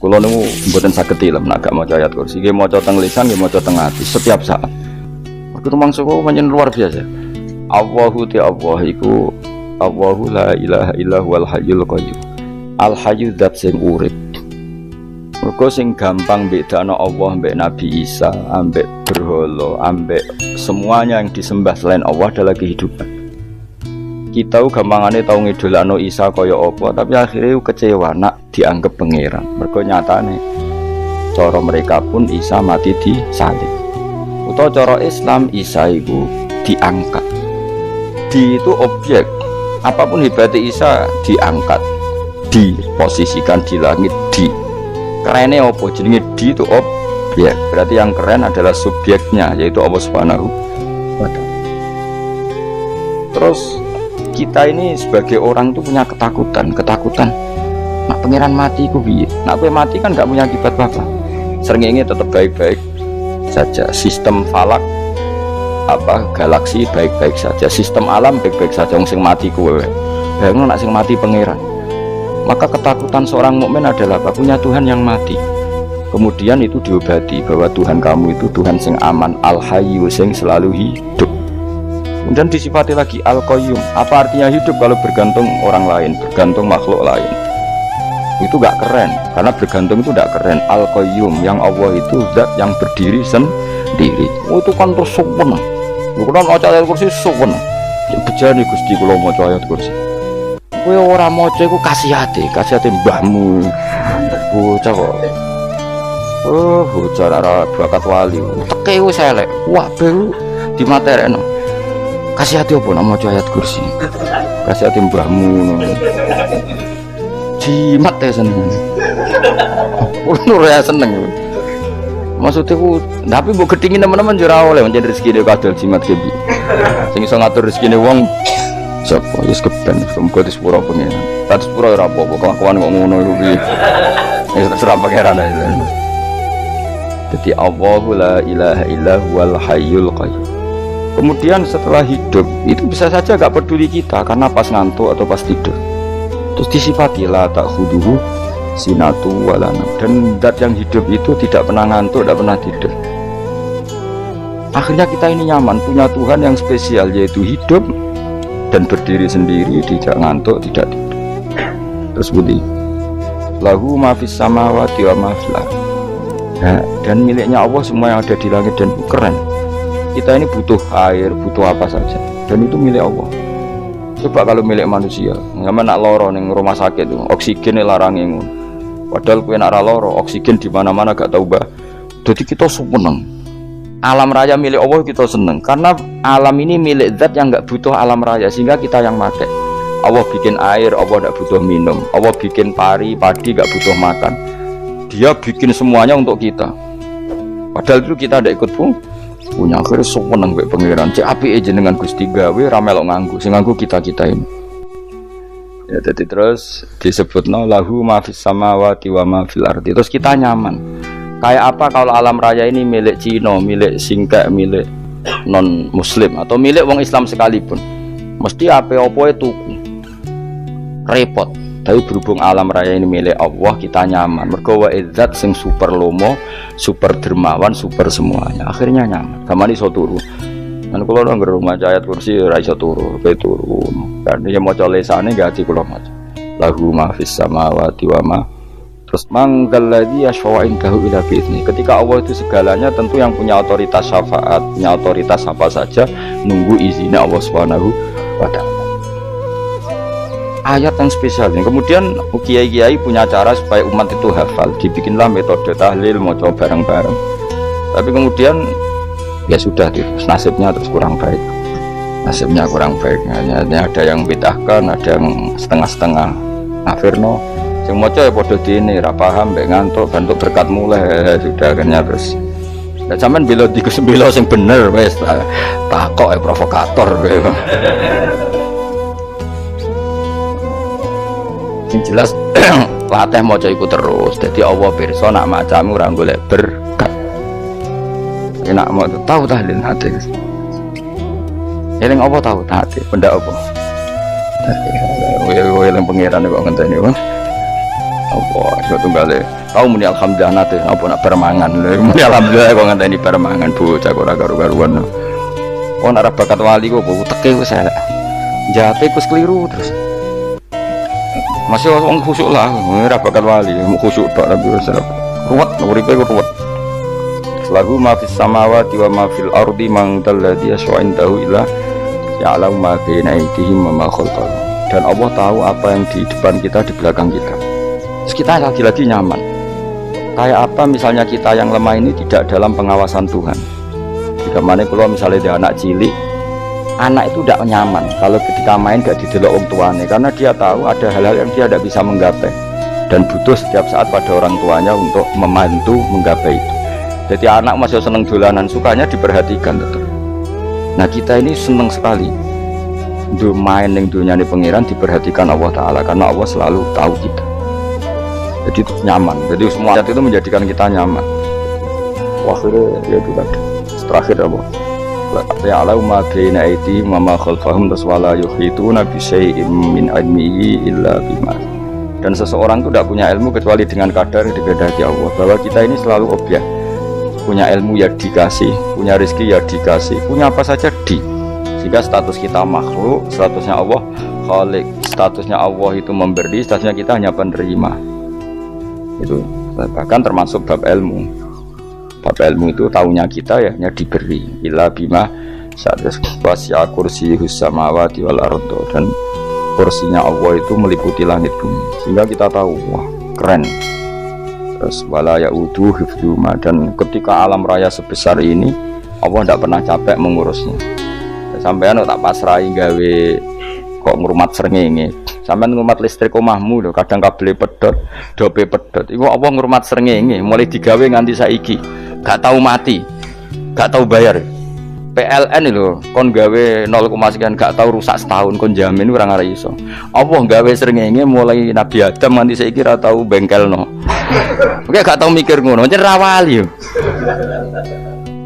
Kula niku mboten saged tilem nek gak maca ayat kursi. Nggih maca teng lisan, nggih maca teng ati setiap saat. Mergo mangsa kok pancen luar biasa. Allahu ti Allah iku Allahu la ilaha illa huwal hayyul qayyum. Al hayyu dzat sing urip. Mergo sing gampang bedakno Allah mbek Nabi Isa, ambek berhala, ambek semuanya yang disembah selain Allah adalah kehidupan. Kita gampangane tau ngidolakno Isa kaya apa, tapi akhirnya kecewa nak dianggap pangeran. Mergo nyatane cara mereka pun Isa mati di salib. Utawa cara Islam Isa iku diangkat. Di itu objek. Apapun hebatnya Isa diangkat, diposisikan di langit di. Kerene apa jenenge di itu objek. Berarti yang keren adalah subjeknya yaitu Allah Subhanahu wa taala. Terus kita ini sebagai orang tuh punya ketakutan. Nak pangeran mati ku piye? Nak kowe mati kan gak punya akibat apa. Srengenge tetap baik-baik saja. Sistem falak galaksi baik-baik saja. Sistem alam baik-baik saja. Wong sing mati kowe. Bayangno nak sing mati pangeran. Maka ketakutan seorang mukmin adalah apa? Punya Tuhan yang mati. Kemudian itu diobati bahwa Tuhan kamu itu Tuhan sing aman, al-hayyu sing selalu hidup. Kemudian disifati lagi al-qayyum. Apa artinya hidup kalau bergantung orang lain, bergantung makhluk lain? Itu gak keren, karena bergantung itu gak keren. Al-qayyum, yang Allah itu zat yang berdiri sendiri. Oh, itu kan terus sempurna. Bukan maca ayat kursi sempurna. Bejane Gusti kula maca ayat kursi. Kowe ora maca iku kasihate mbahmu. Bocah kok. Oh, bocah ora bakat wali. Teke wis elek. Wah, baru dimaterekno. Kasih hati apa nak maca ayat kursi? Kasih hati mbahmu. Jimat ya seneng. Nur ya seneng. Maksudnya ku, tapi mbok gedhingi teman-teman yo ora oleh menjadi rezeki dhewe kadal jimat kebi. Sing iso ngatur rezekine wong sapa wis keben muga disepuro pengen. Tak disepuro ora apa-apa kelakuan kok ngono iku piye. Wis terserah pangeran ae. Jadi Allahu la ilaha illa huwal hayyul qayyum. Kemudian setelah hidup itu bisa saja gak peduli kita karena pas ngantuk atau pas tidur. Terus disifati la ta'khuduhu sinatu walana. Dan zat yang hidup itu tidak pernah ngantuk, tidak pernah tidur. Akhirnya kita ini nyaman punya Tuhan yang spesial yaitu hidup dan berdiri sendiri, tidak ngantuk, tidak tidur. Terus budi lahu ma fis samawati wa ma fil ardh. Dan miliknya Allah semua yang ada di langit dan bumi. Keren. Kita ini butuh air, butuh apa saja, dan itu milik Allah. Coba kalau milik manusia, nggak nak loro neng rumah sakit tuh, oksigen larangin. Padahal kue nak loro, oksigen di mana-mana gak tahu bah. Jadi kita seneng. Alam raya milik Allah kita seneng, karena alam ini milik zat yang nggak butuh alam raya, sehingga kita yang pakai. Allah bikin air, Allah nggak butuh minum. Allah bikin padi nggak butuh makan. Dia bikin semuanya untuk kita. Padahal itu kita tidak ikut pun. Punya akhirnya seneng mbek pangeran. Cek apike jenengan Gusti gawe ra melok nganggo. Sing nganggo kita-kita ini. Ya jadi terus disebutna lahu ma fis samawati wa ma fil ardi. Terus kita nyaman. Kayak apa kalau alam raya ini milik Cina, milik Singkek, milik non muslim atau milik wong Islam sekalipun. Mesti apa-apa tuku. Repot. Tapi berhubung alam raya ini milik Allah, kita nyaman. Mergo wa izzat sing super lomo, super dermawan, super semuanya. Akhirnya nyaman. Gamane iso turu. Kan kula nang rumah ayat kursi ora iso turu, pe turu. Kan dia maca lesane gaji kula maca. Lahu ma fis samawati wa ma. Terus manggal ladzi yashfa'u indahu ila bi'izni. Ketika Allah itu segalanya, tentu yang punya otoritas syafaat, punya otoritas apa saja nunggu izinnya Allah Subhanahu wa taala. Ayat yang spesial ini. Kemudian kiai-kiai punya cara supaya umat itu hafal, dibikinlah metode tahlil mau coba bareng-bareng. Tapi kemudian ya sudah, nasibnya terus kurang baik. Nasibnya kurang baik. Hanya ada yang bid'ahkan, ada yang setengah-setengah. Afirno, yang mau coba podo dini, rapaham, ngantuk, bantu berkat mulai sudah akhirnya terus. Ya zaman bila dikesembilo yang bener, wes takok provokator. Yang jelas latih maca iku terus. Jadi Allah pirsa nak macamu ora golek berkat. Enak mau tahu tahlil hati. Eling apa tahu hati? Benda apa? Eling pangeran kok ngenteni wae. Allah iku tunggale tau muni alhamdulillah nate apa nak permangan muni alhamdulillah kok ngenteni permangan bocah kok ora karo-karuan kok ora bakat wali kok teke wis elek jape kus keliru terus masih wong khusuk lah ora bakat wali mau khusuk tok tapi wis ruwet uripe kok ruwet lahu ma fis samawati wa ma fil ardi man dalladhi yasha'indahu illa ya'lamu ma baina aydihim wa ma khalfahum dan Allah tahu apa yang di depan kita di belakang kita. Terus kita lagi-lagi nyaman. Kayak apa misalnya kita yang lemah ini tidak dalam pengawasan Tuhan. Jika mana kalau misalnya dia anak cilik, anak itu tidak nyaman kalau ketika main gak didelok orang tuanya karena dia tahu ada hal-hal yang dia tidak bisa menggapai dan butuh setiap saat pada orang tuanya untuk membantu menggapai itu. Jadi anak masih seneng dolanan, sukanya diperhatikan tetap. Nah kita ini seneng sekali untuk main yang dunia ini pengiran diperhatikan Allah Ta'ala karena Allah selalu tahu kita. Jadi itu nyaman. Jadi semua ayat itu menjadikan kita nyaman. Akhirnya ya itu tadi. Terakhir apa? Ya'lamu ma baina aydihim wa ma khalfahum wala yuhituna bi syai'in min ilmihi illa bima. Dan seseorang itu tidak punya ilmu kecuali dengan kadar yang dikehendaki Allah. Bahwa kita ini selalu objek. Punya ilmu ya dikasih, punya rezeki ya dikasih, punya apa saja sehingga status kita makhluk, statusnya Allah khalik, statusnya Allah itu memberi, statusnya kita hanya penerima. Itu bahkan termasuk bab ilmu. Bab ilmu itu taunya kita ya hanya diberi. Illa bima sadas wasya kursiyus samawati wal ardo, dan kursinya Allah itu meliputi langit bumi. Sehingga kita tahu, wah keren. Terus wala ya'udu hifdzuma, dan ketika alam raya sebesar ini Allah tidak pernah capek mengurusnya. Sampean tak pasrahi gawe kok ngrumat srengenge. Sampean ngrumat listrik omahmu lho, kadang kabel pedhot, dope pedhot. Iku apa ngrumat srengenge mulai digawe nganti saiki. Gak tahu mati. Gak tahu bayar. PLN lho, kon gawe 0, sekian gak tahu rusak setahun kon jamin ora ngara iso. Apa gawe srengenge mulai Nabi Adam nganti saiki ora tahu bengkelno. Oke gak tahu mikir ngono, jen ra wali yo.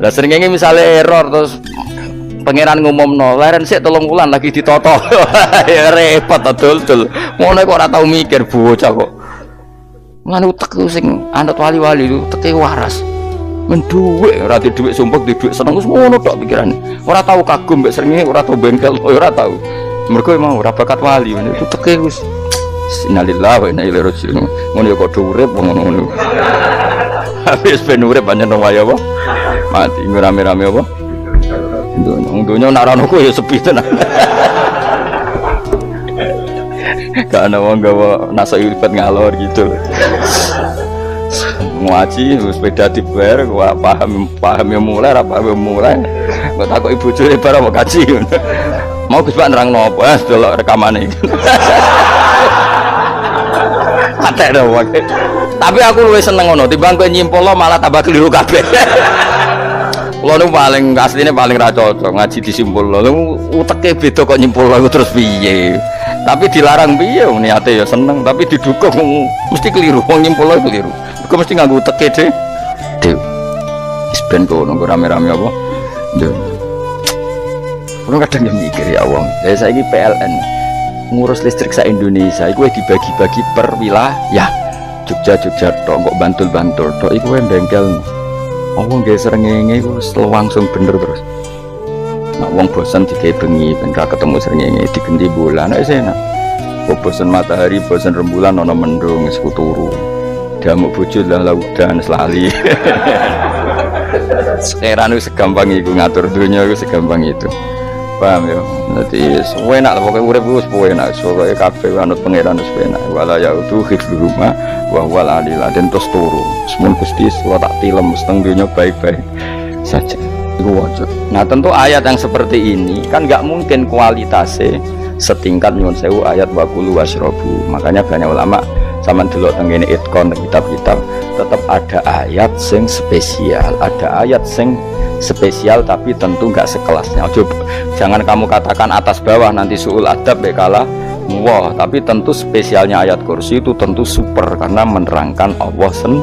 Lah srengenge misale error terus pangeran ngumumno leren sik 3 wulan lagi ditoto. Ya repot dul. Ngono kok ora tau mikir bocah kok. Lan utek sing anut wali-wali itu teke waras. Men dhuwit ora di dhuwit sumpek di dhuwit seneng wis ngono tok pikirane. Ora tau kagum mbek srengenge, ora tau bengkel, ora tau. Mergo emang ora bakat wali itu teke wis innalillahi wa inna ilaihi raji'un. Ngono ya kok urip ngono. Habis ben urip pancen waya apa? Mati rame-rame apa? Dunia nak ranoku ya sepi tenan. Gak ada wong gawa nasa uripat ngalor gitu. Ngaji sepeda dibayar, gua paham yang mulai, apa yang mulai. Gua takut ibu cuy barang mau kaji. Mau Gus Pak nerang nopo, delok rekamane. Atek dah wae. Tapi aku luwih seneng ngono, timbang kowe nyimpul malah tambah keliru kabeh. Kulo nu paling asline paling ra cocok ngaji disimpul lho. Uteke beda kok nyimpul lho terus piye. Tapi dilarang piye niate ya seneng, tapi didukung mesti keliru. Wong nyimpul lho keliru. Kok mesti nganggo uteke dhewe. Wis ben kono rame-rame apa. Nduk. Kulo kadang mikir ya wong. Lah saiki PLN ngurus listrik sa Indonesia iku dibagi-bagi per wilayah. Jogja tok kok Bantul tok iku bengkel. Wong nggih srengenge iku langsung bener terus. Nek wong bosan digawe bengi ben ra ketemu srengenge digenti bulan nek enak. Kok bosan matahari, bosan rembulan ana mendung wis turu. Damuk bojo lah laudan selali. Sekarang itu segampang iku ngatur dunia itu segampang itu. Paham ya? Dadi enak pokoke urip wis enak pokoke kabeh anut pangeran wis enak. Wala yaudu hifdzuhuma wa huwal aliyul azim terus turu. Semun Gusti kula tak tilem seteng dunya baik-baik saja. Iku wajar. Nah, tentu ayat yang seperti ini kan enggak mungkin kualitasnya setingkat nyuwun sewu ayat wa kulu wasrobu. Makanya banyak ulama sampean delok teng ngene itkon kitab-kitab tetap ada ayat sing spesial, ada ayat sing spesial tapi tentu enggak sekelasnya. Jangan kamu katakan atas bawah nanti suul adab kalah. Wah, tapi tentu spesialnya ayat kursi itu tentu super karena menerangkan Allah sendiri.